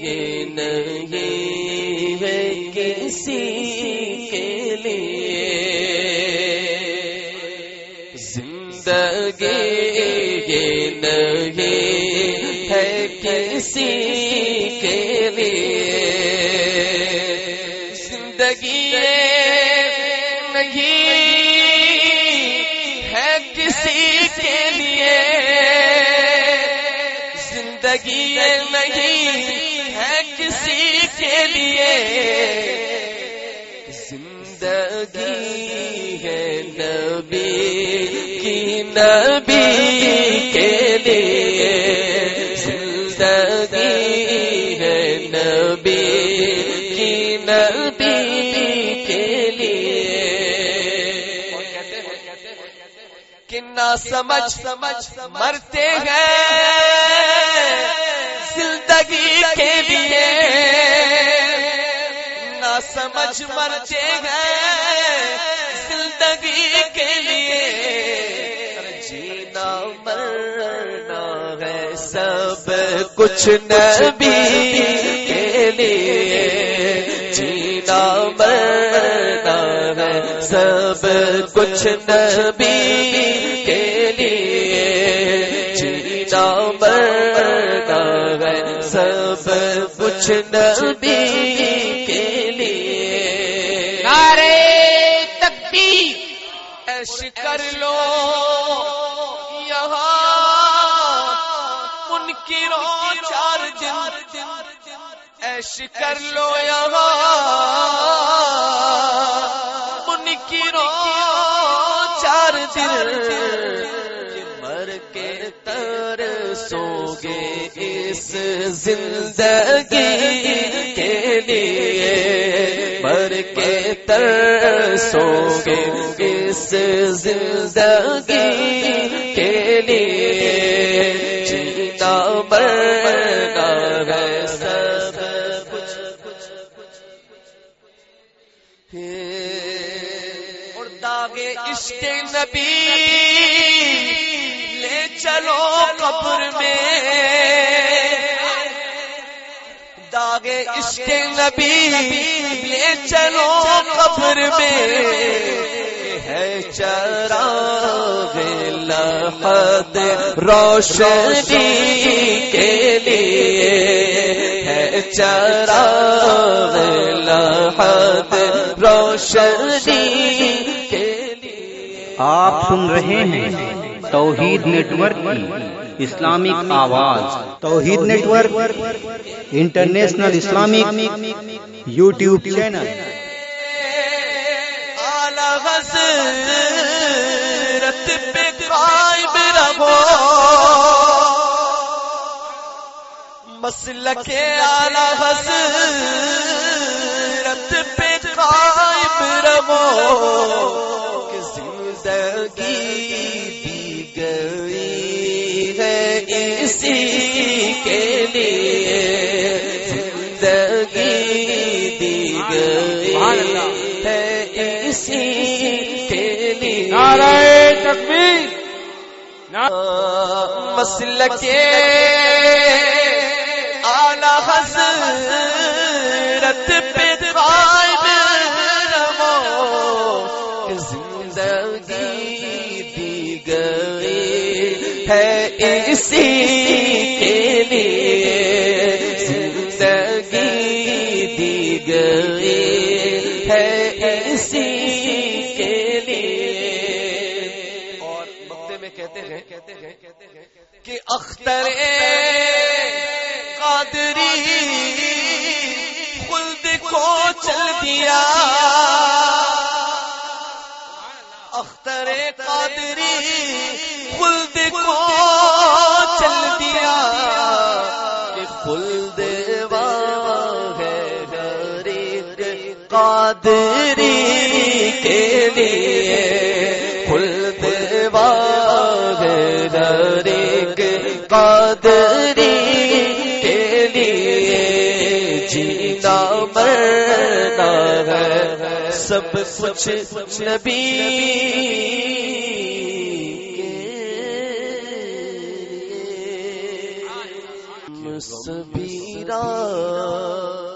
یہ نہیں ہے کسی کے لیے زندگی، یہ نہیں ہے کسی کے لیے زندگی، نہیں ہے کسی کے لیے زندگی، نہیں ہے کسی کے لیے زندگی ہے نبی کی، نبی کے لیے زندگی ہے نبی کی، نبی کے لیے کہ نہ سمجھ مرتے ہیں زندگی کے لیے، نہ سمجھ مرتے ہیں زندگی کے لیے جینا مرنا ہے سب کچھ نبی کے لیے جینا مرنا ہے سب کچھ نبی کے لیے جینا مرنا ہے سب کچھ نبی کے لیے نعرے تکبیر عیش کر لو یہاں منکروں چار دن عیش کر لو یہاں منکروں چار دن مر کے ترسو گے اس زندگی کے لیے مر کے ترسو گے اس زندگی کے لیے جینا مرنا ہے سب کچھ اور داغ عشق نبی لے چلو قبر میں داغ عشق نبی لے چلو قبر میں ہے چراغ لحد روشنی کے لیے ہے چراغ لحد روشنی کے لیے آپ سن رہے ہیں توحید نیٹ ورک کی اسلامک آواز توحید network international Islamic YouTube channel اعلی حضرت پہ قائم رہو مسلک اعلی حضرت پہ قائم رہو کہ زندگی دی گئی ہے اسی کے لیے زندگی دی گئی ہے اسی کے لیے نعرہ تکبیر مسلک اعلی حضرت پہ قائم رہو کہ زندگی دی گئی ہے اسی کے لیے زندگی دی گئی ہے اسی کے لیے اور مقطع میں کہتے ہیں کہ اختر قادری خلد کو چل دیا اختر قادری خلد کو چل دیا کہ خلد ہے غریب قادری کے لیے خلد ہے غریب قادری کے لیے جینا مرنا ہے سب کچھ نبی کے لیے سبھی میرا